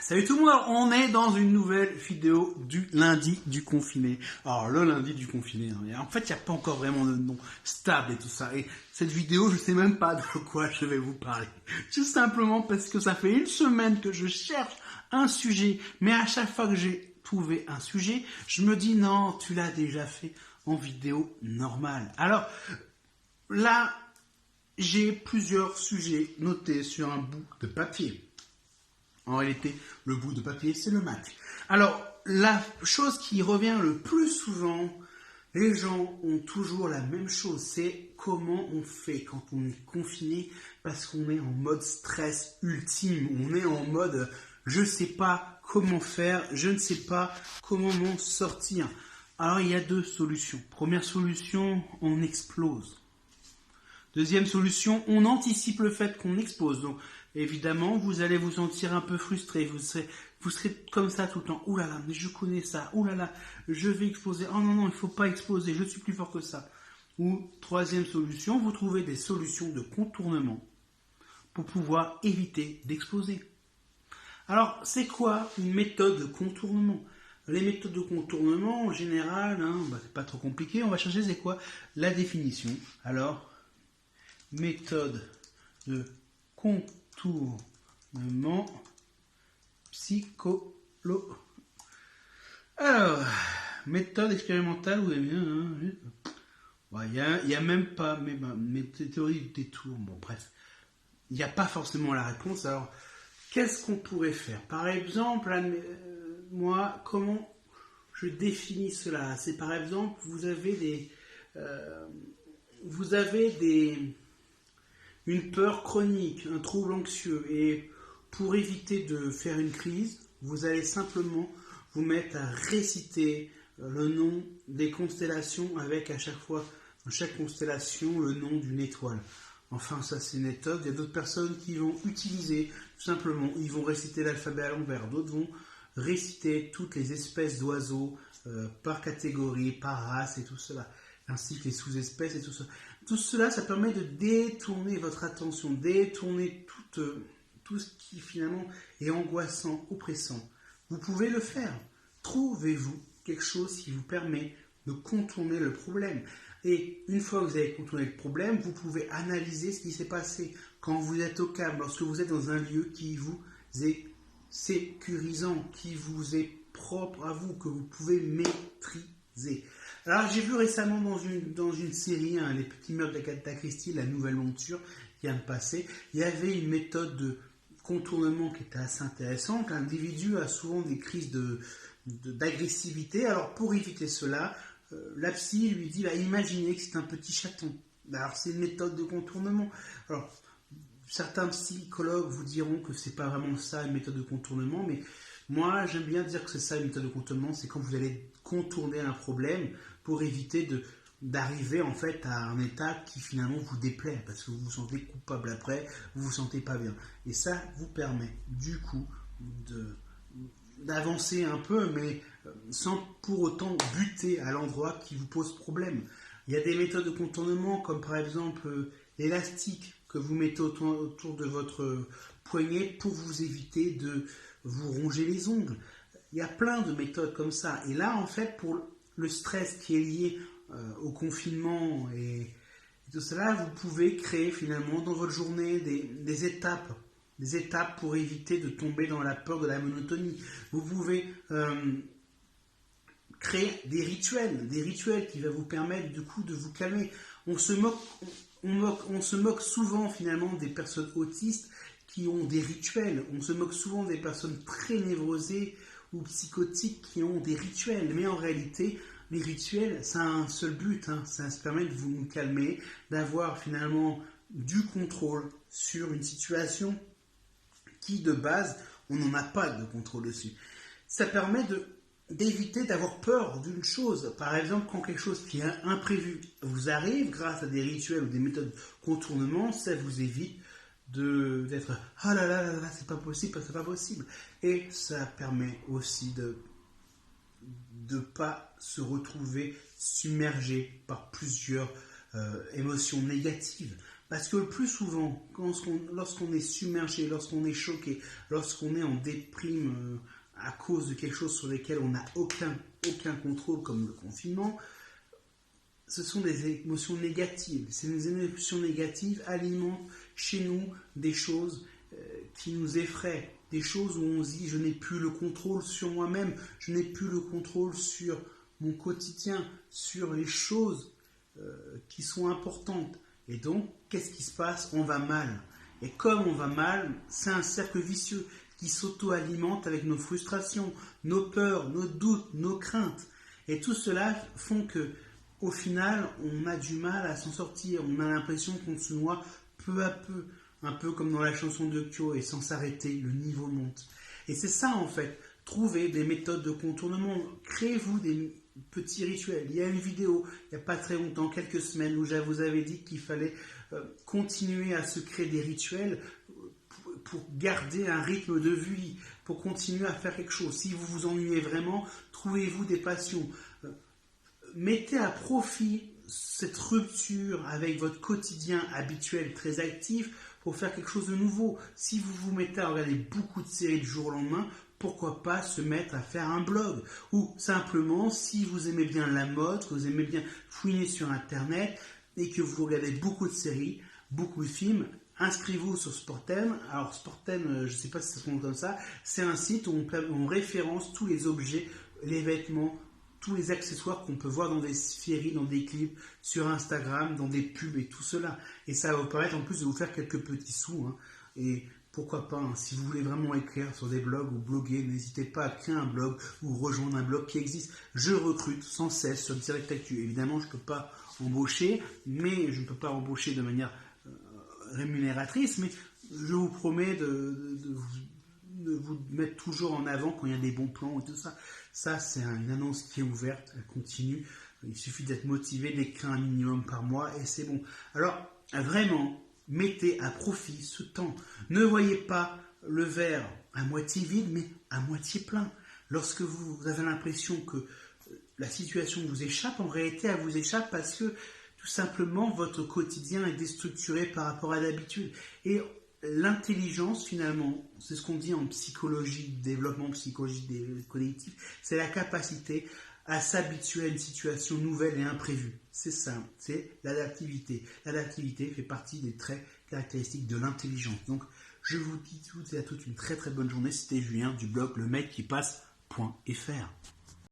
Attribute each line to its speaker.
Speaker 1: Salut tout le monde, on est dans une nouvelle vidéo du lundi du confiné. Alors le lundi du confiné, en fait il n'y a pas encore vraiment de nom stable et tout ça. Et cette vidéo, je sais même pas de quoi je vais vous parler. Tout simplement parce que ça fait une semaine que je cherche un sujet. Mais à chaque fois que j'ai trouvé un sujet, je me dis non, tu l'as déjà fait en vidéo normale. Alors là, j'ai plusieurs sujets notés sur un bout de papier. En réalité, le bout de papier, c'est le Mac. Alors, la chose qui revient le plus souvent, les gens ont toujours la même chose, c'est comment on fait quand on est confiné, parce qu'on est en mode stress ultime, on est en mode je ne sais pas comment faire, je ne sais pas comment m'en sortir. Alors, il y a deux solutions. Première solution, on explose. Deuxième solution, on anticipe le fait qu'on explose. Donc, évidemment, vous allez vous sentir un peu frustré. Vous serez comme ça tout le temps. Ouh là là, mais je connais ça. Ouh là là, je vais exploser. Oh non, non, il ne faut pas exploser. Je suis plus fort que ça. Ou troisième solution, vous trouvez des solutions de contournement pour pouvoir éviter d'exploser. Alors, c'est quoi une méthode de contournement ? Les méthodes de contournement, en général, c'est pas trop compliqué. On va chercher c'est quoi la définition. Alors, méthode de contournement psycholo. Alors, méthode expérimentale ou il y a même pas mes théories du détour. Bon, bref, il n'y a pas forcément la réponse. Alors, qu'est-ce qu'on pourrait faire? Par exemple, moi, comment je définis cela? C'est par exemple, vous avez une peur chronique, un trouble anxieux, et pour éviter de faire une crise, vous allez simplement vous mettre à réciter le nom des constellations avec à chaque fois, dans chaque constellation, le nom d'une étoile. Enfin, ça c'est une méthode. Il y a d'autres personnes qui vont utiliser, tout simplement, ils vont réciter l'alphabet à l'envers, d'autres vont réciter toutes les espèces d'oiseaux par catégorie, par race et tout cela, ainsi que les sous-espèces et tout ça. Tout cela, ça permet de détourner votre attention, détourner tout ce qui finalement est angoissant, oppressant. Vous pouvez le faire. Trouvez-vous quelque chose qui vous permet de contourner le problème. Et une fois que vous avez contourné le problème, vous pouvez analyser ce qui s'est passé quand vous êtes au calme, lorsque vous êtes dans un lieu qui vous est sécurisant, qui vous est propre à vous, que vous pouvez maîtriser. Alors, j'ai vu récemment dans une série, Les Petits Meurtres d'Agatha Christie, la nouvelle monture qui vient de passer, il y avait une méthode de contournement qui était assez intéressante. L'individu a souvent des crises d'agressivité. Alors, pour éviter cela, la psy lui dit, imaginez que c'est un petit chaton. Alors, c'est une méthode de contournement. Alors, certains psychologues vous diront que c'est pas vraiment ça une méthode de contournement, mais moi, j'aime bien dire que c'est ça une méthode de contournement, c'est quand vous allez contourner un problème pour éviter d'arriver en fait à un état qui finalement vous déplaît, parce que vous vous sentez coupable après, vous vous sentez pas bien. Et ça vous permet du coup d'avancer un peu, mais sans pour autant buter à l'endroit qui vous pose problème. Il y a des méthodes de contournement comme par exemple l'élastique que vous mettez autour de votre poignet pour vous éviter de vous ronger les ongles. Il y a plein de méthodes comme ça. Et là, en fait, pour le stress qui est lié au confinement et tout cela, vous pouvez créer finalement dans votre journée des étapes pour éviter de tomber dans la peur de la monotonie. Vous pouvez créer des rituels qui vont vous permettre du coup de vous calmer. On se moque souvent finalement des personnes autistes qui ont des rituels. On se moque souvent des personnes très névrosées ou psychotiques qui ont des rituels. Mais en réalité, les rituels, ça a un seul but. Ça se permet de vous calmer, d'avoir finalement du contrôle sur une situation qui, de base, on n'en a pas de contrôle dessus. Ça permet d'éviter d'avoir peur d'une chose. Par exemple, quand quelque chose qui est imprévu vous arrive, grâce à des rituels ou des méthodes de contournement, ça vous évite d'être « Ah là là là là, c'est pas possible, c'est pas possible ». Et ça permet aussi de ne pas se retrouver submergé par plusieurs émotions négatives. Parce que le plus souvent, lorsqu'on est submergé, lorsqu'on est choqué, lorsqu'on est en déprime à cause de quelque chose sur lequel on n'a aucun contrôle, comme le confinement, ce sont des émotions négatives. Ces émotions négatives alimentent chez nous des choses qui nous effraient, des choses où on se dit je n'ai plus le contrôle sur moi-même, je n'ai plus le contrôle sur mon quotidien, sur les choses qui sont importantes. Et donc, qu'est-ce qui se passe? On va mal. Et comme on va mal, c'est un cercle vicieux qui s'auto-alimente avec nos frustrations, nos peurs, nos doutes, nos craintes. Et tout cela font que, au final, on a du mal à s'en sortir. On a l'impression qu'on se noie peu à peu, un peu comme dans la chanson de Kyo, et sans s'arrêter, le niveau monte. Et c'est ça en fait. Trouvez des méthodes de contournement. Créez-vous des petits rituels. Il y a une vidéo, il n'y a pas très longtemps, quelques semaines, où je vous avais dit qu'il fallait continuer à se créer des rituels pour garder un rythme de vie, pour continuer à faire quelque chose. Si vous vous ennuyez vraiment, trouvez-vous des passions. Mettez à profit cette rupture avec votre quotidien habituel très actif pour faire quelque chose de nouveau. Si vous vous mettez à regarder beaucoup de séries du jour au lendemain, pourquoi pas se mettre à faire un blog? Ou simplement, si vous aimez bien la mode, que vous aimez bien fouiner sur Internet et que vous regardez beaucoup de séries, beaucoup de films, inscrivez-vous sur Sporten. Alors Sporten, je ne sais pas si ça se prononce comme ça, c'est un site où on référence tous les objets, les vêtements, tous les accessoires qu'on peut voir dans des séries, dans des clips, sur Instagram, dans des pubs et tout cela. Et ça va vous permettre en plus de vous faire quelques petits sous. Et pourquoi pas, si vous voulez vraiment écrire sur des blogs ou bloguer, n'hésitez pas à créer un blog ou rejoindre un blog qui existe. Je recrute sans cesse sur Direct Actu. Évidemment, je ne peux pas embaucher, mais je ne peux pas embaucher de manière rémunératrice, mais je vous promets de vous mettre toujours en avant quand il y a des bons plans et tout ça. Ça, c'est une annonce qui est ouverte, elle continue. Il suffit d'être motivé, d'écrire un minimum par mois et c'est bon. Alors, vraiment, mettez à profit ce temps. Ne voyez pas le verre à moitié vide, mais à moitié plein. Lorsque vous avez l'impression que la situation vous échappe, en réalité, elle vous échappe parce que tout simplement, votre quotidien est déstructuré par rapport à d'habitude. Et l'intelligence, finalement, c'est ce qu'on dit en psychologie, développement psychologique collectif, c'est la capacité à s'habituer à une situation nouvelle et imprévue. C'est ça, c'est l'adaptivité. L'adaptivité fait partie des traits caractéristiques de l'intelligence. Donc, je vous dis toutes et à toutes une très très bonne journée. C'était Julien du blog lemecquipasse.fr.